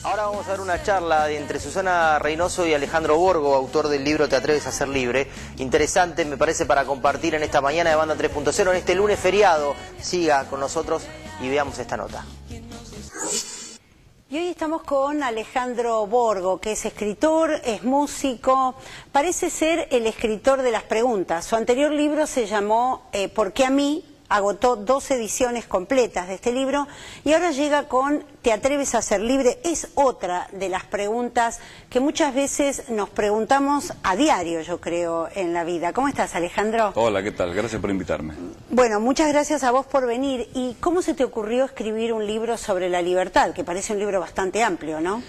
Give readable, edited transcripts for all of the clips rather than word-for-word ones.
Ahora vamos a ver una charla entre Susana Reynoso y Alejandro Borgo, autor del libro Te atreves a ser libre. Interesante, me parece, para compartir en esta mañana de Banda 3.0, en este lunes feriado. Siga con nosotros y veamos esta nota. Y hoy estamos con Alejandro Borgo, que es escritor, es músico, parece ser el escritor de las preguntas. Su anterior libro se llamó ¿Por qué a mí? Agotó 2 ediciones completas de este libro y ahora llega con ¿Te atreves a ser libre? Es otra de las preguntas que muchas veces nos preguntamos a diario, yo creo, en la vida. ¿Cómo estás, Alejandro? Hola, ¿qué tal? Gracias por invitarme. Bueno, muchas gracias a vos por venir. ¿Y cómo se te ocurrió escribir un libro sobre la libertad? Que parece un libro bastante amplio, ¿no?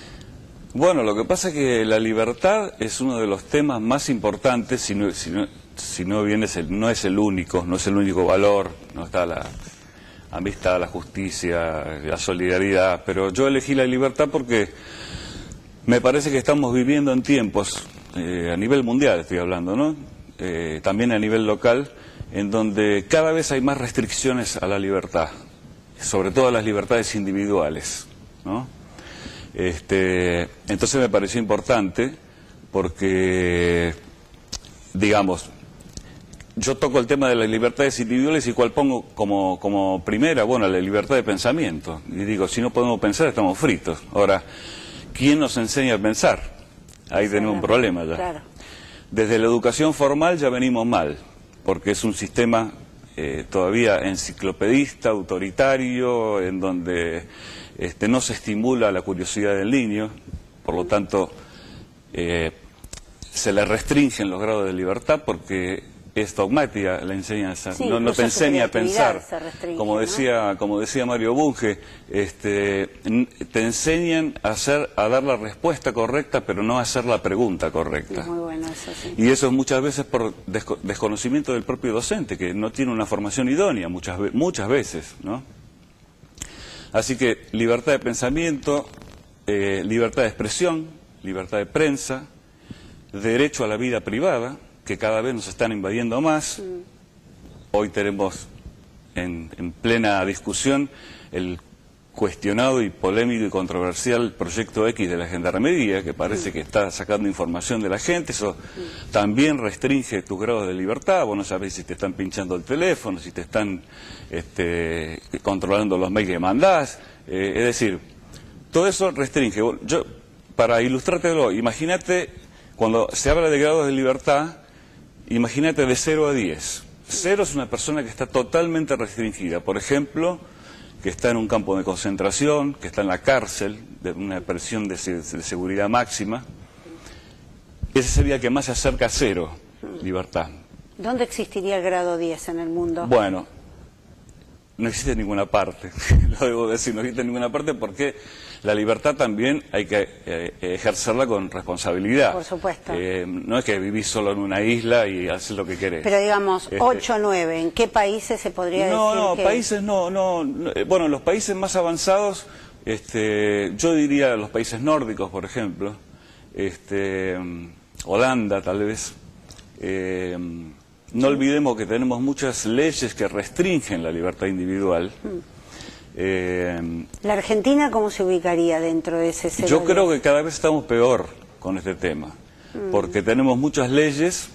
Bueno, lo que pasa es que la libertad es uno de los temas más importantes, si no es el único valor, no está la amistad, la justicia, la solidaridad, pero yo elegí la libertad porque me parece que estamos viviendo en tiempos, a nivel mundial estoy hablando, ¿no? También a nivel local, en donde cada vez hay más restricciones a la libertad, sobre todo a las libertades individuales, ¿no? Entonces me pareció importante porque, digamos, yo toco el tema de las libertades individuales y cuál pongo como primera, bueno, la libertad de pensamiento. Y digo, si no podemos pensar estamos fritos. Ahora, ¿quién nos enseña a pensar? Ahí tenemos un problema ya. Claro. Desde la educación formal ya venimos mal, porque es un sistema todavía enciclopedista, autoritario, en donde no se estimula la curiosidad del niño, por lo tanto se le restringen los grados de libertad porque es dogmática la enseñanza, sí, no te enseña a pensar, como decía Mario Bunge, te enseñan a dar la respuesta correcta, pero no a hacer la pregunta correcta. Muy bueno eso, sí. Y eso es muchas veces por desconocimiento del propio docente, que no tiene una formación idónea muchas veces, ¿no? Así que libertad de pensamiento, libertad de expresión, libertad de prensa, derecho a la vida privada, que cada vez nos están invadiendo más. Hoy tenemos en plena discusión el cuestionado y polémico y controversial Proyecto X de la Gendarmería, que parece que está sacando información de la gente. Eso también restringe tus grados de libertad. Vos no sabés si te están pinchando el teléfono, si te están controlando los mails que mandás. Es decir, todo eso restringe. Yo, para ilustrártelo, imagínate, cuando se habla de grados de libertad, imagínate de 0 a 10. 0 es una persona que está totalmente restringida. Por ejemplo, que está en un campo de concentración, que está en la cárcel, de una presión de seguridad máxima. Ese sería el que más se acerca a 0, libertad. ¿Dónde existiría el grado 10 en el mundo? Bueno, no existe en ninguna parte, lo debo decir, no existe en ninguna parte porque la libertad también hay que ejercerla con responsabilidad. Por supuesto. No es que vivís solo en una isla y haces lo que querés. Pero digamos, 8 o 9, ¿en qué países se podría decir que...? Países no. Bueno, los países más avanzados, yo diría los países nórdicos, por ejemplo, Holanda tal vez. No olvidemos que tenemos muchas leyes que restringen la libertad individual. ¿La Argentina cómo se ubicaría dentro de ese 0? Yo creo que cada vez estamos peor con este tema, porque tenemos muchas leyes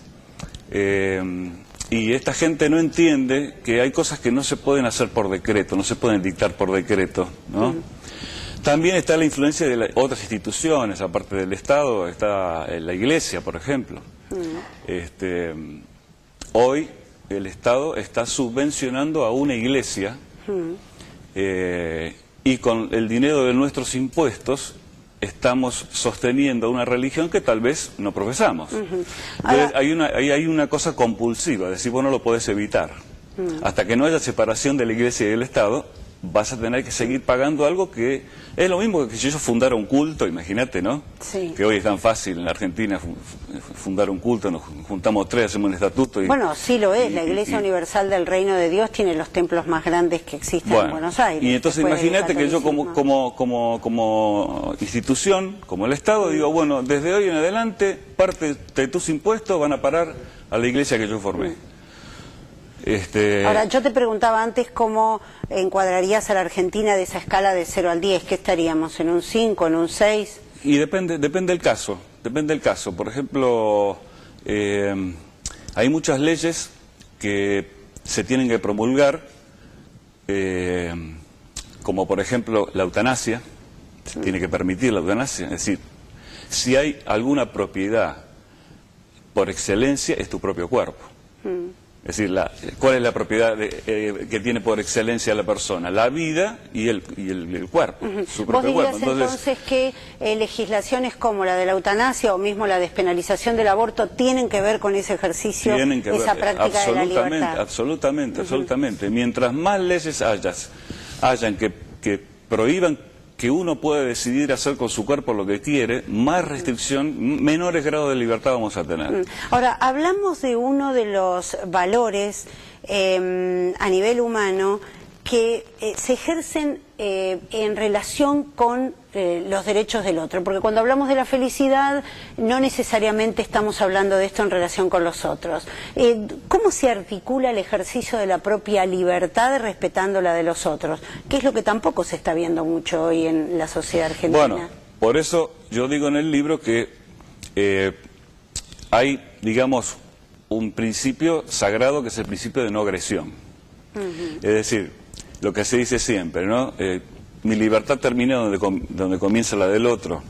y esta gente no entiende que hay cosas que no se pueden hacer por decreto, no se pueden dictar por decreto, ¿no? También está la influencia de otras instituciones, aparte del Estado, está la Iglesia, por ejemplo. Hoy el Estado está subvencionando a una iglesia y con el dinero de nuestros impuestos estamos sosteniendo una religión que tal vez no profesamos. Entonces, hay una cosa compulsiva, es decir, vos no lo podés evitar. Hasta que no haya separación de la iglesia y del Estado, vas a tener que seguir pagando algo que es lo mismo que si yo fundara un culto, imagínate, ¿no? Sí. Que hoy es tan fácil en la Argentina fundar un culto, nos juntamos 3, hacemos un estatuto. Bueno, sí lo es, la Iglesia Universal del Reino de Dios tiene los templos más grandes que existen en Buenos Aires. Y entonces imagínate que yo como institución, como el Estado, digo, bueno, desde hoy en adelante parte de tus impuestos van a parar a la iglesia que yo formé. Ahora, yo te preguntaba antes cómo encuadrarías a la Argentina de esa escala de 0 al 10. ¿Qué estaríamos? ¿En un 5, en un 6? Y depende del caso, depende del caso. Por ejemplo, hay muchas leyes que se tienen que promulgar, como por ejemplo la eutanasia, se tiene que permitir la eutanasia, es decir, si hay alguna propiedad por excelencia es tu propio cuerpo. Es decir, ¿cuál es la propiedad que tiene por excelencia la persona? La vida y el cuerpo, su propio cuerpo. ¿Vos dirías entonces que legislaciones como la de la eutanasia o mismo la despenalización del aborto tienen que ver con ese ejercicio, esa práctica de la libertad? Absolutamente. Mientras más leyes hayan que prohíban que uno puede decidir hacer con su cuerpo lo que quiere, más restricción, menores grados de libertad vamos a tener. Ahora, hablamos de uno de los valores a nivel humano que se ejercen en relación con los derechos del otro, porque cuando hablamos de la felicidad no necesariamente estamos hablando de esto en relación con los otros. ¿Cómo se articula el ejercicio de la propia libertad respetando la de los otros? Que es lo que tampoco se está viendo mucho hoy en la sociedad argentina. Bueno, por eso yo digo en el libro que hay, digamos, un principio sagrado que es el principio de no agresión. Es decir, lo que se dice siempre, ¿no? Mi libertad termina donde comienza la del otro.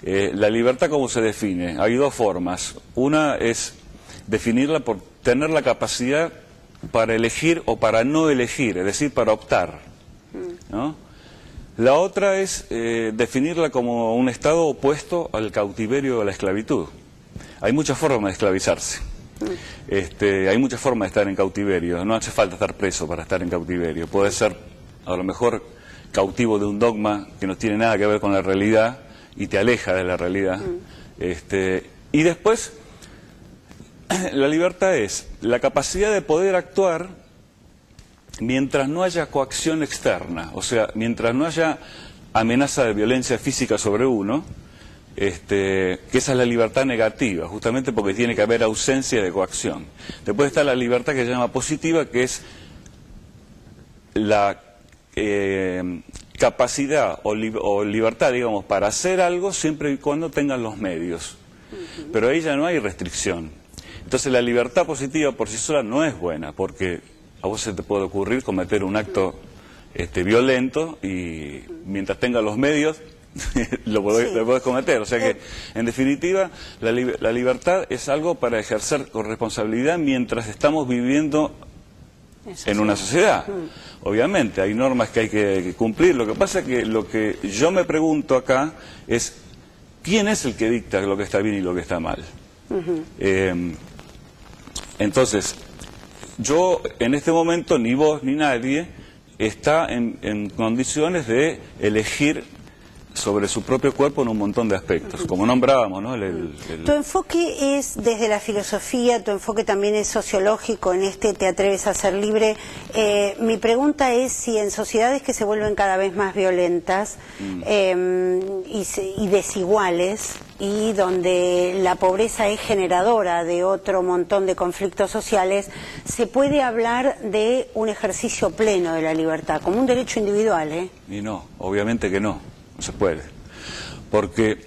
La libertad, ¿cómo se define? Hay dos formas. Una es definirla por tener la capacidad para elegir o para no elegir, es decir, para optar, ¿no? La otra es definirla como un estado opuesto al cautiverio o a la esclavitud. Hay muchas formas de esclavizarse. Hay muchas formas de estar en cautiverio. No hace falta estar preso para estar en cautiverio. Puede ser, a lo mejor, cautivo de un dogma que no tiene nada que ver con la realidad y te aleja de la realidad. Y después, la libertad es la capacidad de poder actuar mientras no haya coacción externa, o sea, mientras no haya amenaza de violencia física sobre uno, que esa es la libertad negativa, justamente porque tiene que haber ausencia de coacción. Después está la libertad que se llama positiva, que es la capacidad o libertad, digamos, para hacer algo siempre y cuando tengan los medios. Pero ahí ya no hay restricción. Entonces la libertad positiva por sí sola no es buena, porque a vos se te puede ocurrir cometer un acto violento y mientras tengas los medios lo podés cometer. O sea que, en definitiva, la libertad es algo para ejercer con responsabilidad mientras estamos viviendo en una sociedad. Obviamente, hay normas que hay que cumplir. Lo que pasa es que lo que yo me pregunto acá es, ¿quién es el que dicta lo que está bien y lo que está mal? Entonces, yo en este momento, ni vos ni nadie está en condiciones de elegir sobre su propio cuerpo en un montón de aspectos, como nombrábamos, ¿no? Tu enfoque es desde la filosofía, tu enfoque también es sociológico, en Te atreves a ser libre. Mi pregunta es si en sociedades que se vuelven cada vez más violentas y desiguales, y donde la pobreza es generadora de otro montón de conflictos sociales, se puede hablar de un ejercicio pleno de la libertad, como un derecho individual, Y no, obviamente que no. No se puede. Porque,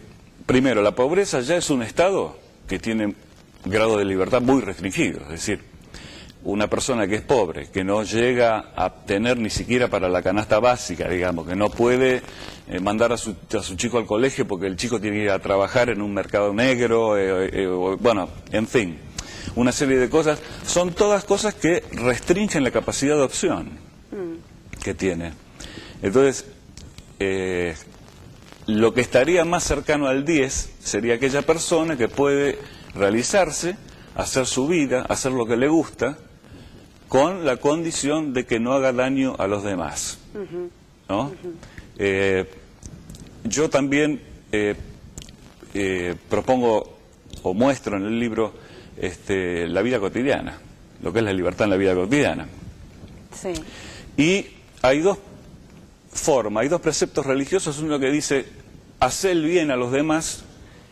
primero, la pobreza ya es un estado que tiene un grado de libertad muy restringido. Es decir, una persona que es pobre, que no llega a tener ni siquiera para la canasta básica, digamos, que no puede mandar a su chico al colegio porque el chico tiene que ir a trabajar en un mercado negro, bueno, en fin, una serie de cosas. Son todas cosas que restringen la capacidad de opción que tiene. Entonces, lo que estaría más cercano al 10 sería aquella persona que puede realizarse, hacer su vida, hacer lo que le gusta, con la condición de que no haga daño a los demás, ¿no? Yo también propongo o muestro en el libro la vida cotidiana, lo que es la libertad en la vida cotidiana. Sí. Y hay dos formas, hay dos preceptos religiosos, uno que dice haz el bien a los demás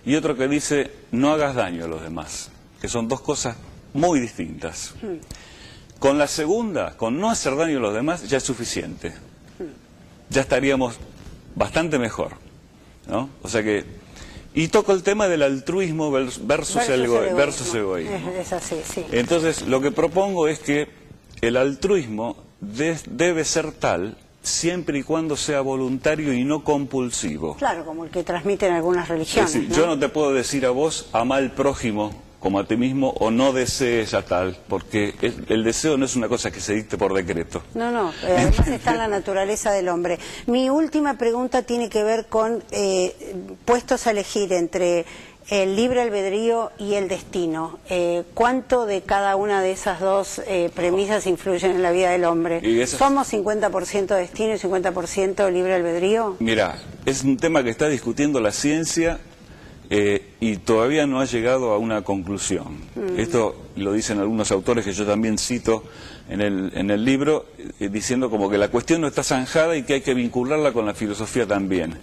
y otro que dice no hagas daño a los demás, que son dos cosas muy distintas. Con la segunda, con no hacer daño a los demás, ya es suficiente. Ya estaríamos bastante mejor, ¿no? O sea que... Y toco el tema del altruismo versus egoísmo. Es así, sí. Entonces, lo que propongo es que el altruismo debe ser tal siempre y cuando sea voluntario y no compulsivo. Claro, como el que transmiten algunas religiones. Es decir, ¿no? yo no te puedo decir a vos, ama al prójimo como a ti mismo, o no desees a tal, porque el deseo no es una cosa que se dicte por decreto. No, no, además está en la naturaleza del hombre. Mi última pregunta tiene que ver con, puestos a elegir entre el libre albedrío y el destino, ¿cuánto de cada una de esas dos premisas influyen en la vida del hombre? ¿Somos 50% destino y 50% libre albedrío? Mira, es un tema que está discutiendo la ciencia y todavía no ha llegado a una conclusión. Esto lo dicen algunos autores que yo también cito en el libro, diciendo como que la cuestión no está zanjada y que hay que vincularla con la filosofía también.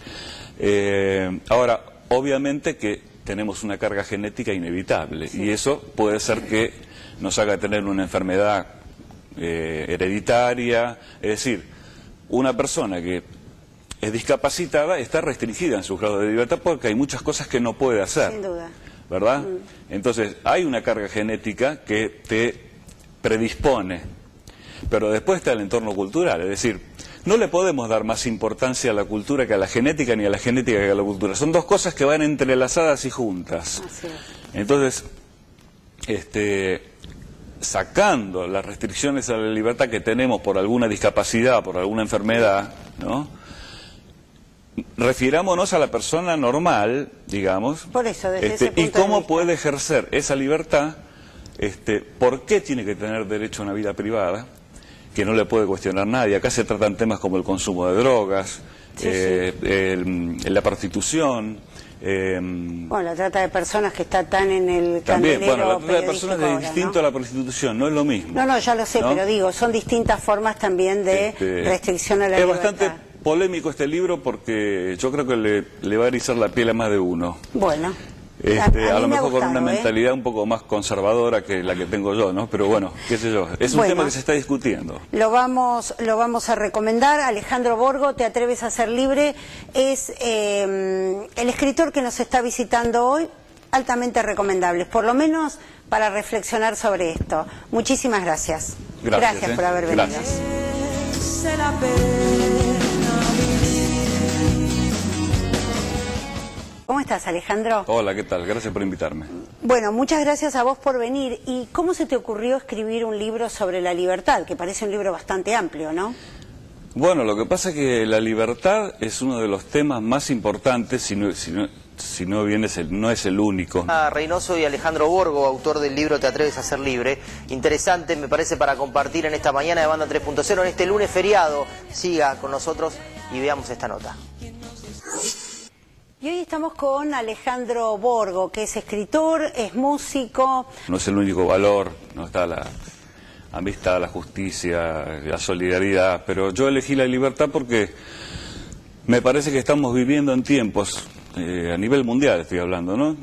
Ahora, obviamente que tenemos una carga genética inevitable, sí, y eso puede ser que nos haga tener una enfermedad hereditaria. Es decir, una persona que es discapacitada está restringida en su grado de libertad porque hay muchas cosas que no puede hacer. Sin duda. ¿Verdad? Entonces, hay una carga genética que te predispone, pero después está el entorno cultural. Es decir, no le podemos dar más importancia a la cultura que a la genética, ni a la genética que a la cultura. Son dos cosas que van entrelazadas y juntas. Así es. Entonces, sacando las restricciones a la libertad que tenemos por alguna discapacidad, por alguna enfermedad, ¿no? Refirámonos a la persona normal, digamos, por eso, desde ese punto y cómo de vista puede ejercer esa libertad, por qué tiene que tener derecho a una vida privada, que no le puede cuestionar nadie. Acá se tratan temas como el consumo de drogas, sí, la prostitución. Bueno, la trata de personas que está tan en el también, candelero. bueno, la trata de personas es ahora, distinto, ¿no?, a la prostitución, no es lo mismo. No, ya lo sé, ¿no?, pero digo, son distintas formas también de restricción a la libertad. Es bastante polémico este libro porque yo creo que le va a erizar la piel a más de uno. Bueno. A lo mejor con una mentalidad un poco más conservadora que la que tengo yo, ¿no? Pero bueno, qué sé yo, es un tema que se está discutiendo. Lo vamos a recomendar. Alejandro Borgo, ¿Te atreves a ser libre? Es el escritor que nos está visitando hoy, altamente recomendable, por lo menos para reflexionar sobre esto. Muchísimas gracias. Gracias por haber venido. Gracias. ¿Cómo estás, Alejandro? Hola, ¿qué tal? Gracias por invitarme. Bueno, muchas gracias a vos por venir. ¿Y cómo se te ocurrió escribir un libro sobre la libertad? Que parece un libro bastante amplio, ¿no? Bueno, lo que pasa es que la libertad es uno de los temas más importantes, si no bien no es el único. Reynoso y Alejandro Borgo, autor del libro Te atreves a ser libre. Interesante, me parece, para compartir en esta mañana de Banda 3.0, en este lunes feriado. Siga con nosotros y veamos esta nota. Y hoy estamos con Alejandro Borgo, que es escritor, es músico. No es el único valor, no está la amistad, la justicia, la solidaridad, pero yo elegí la libertad porque me parece que estamos viviendo en tiempos, a nivel mundial estoy hablando, ¿no?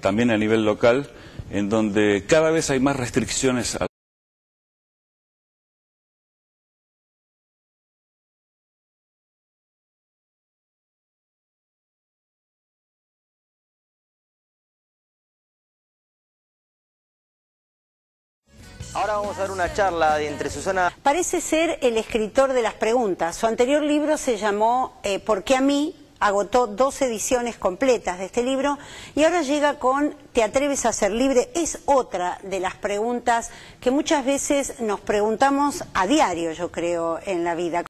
También a nivel local, en donde cada vez hay más restricciones a Ahora vamos a ver una charla entre Susana... Parece ser el escritor de las preguntas. Su anterior libro se llamó ¿Por qué a mí? Agotó 2 ediciones completas de este libro y ahora llega con ¿Te atreves a ser libre? Es otra de las preguntas que muchas veces nos preguntamos a diario, yo creo, en la vida.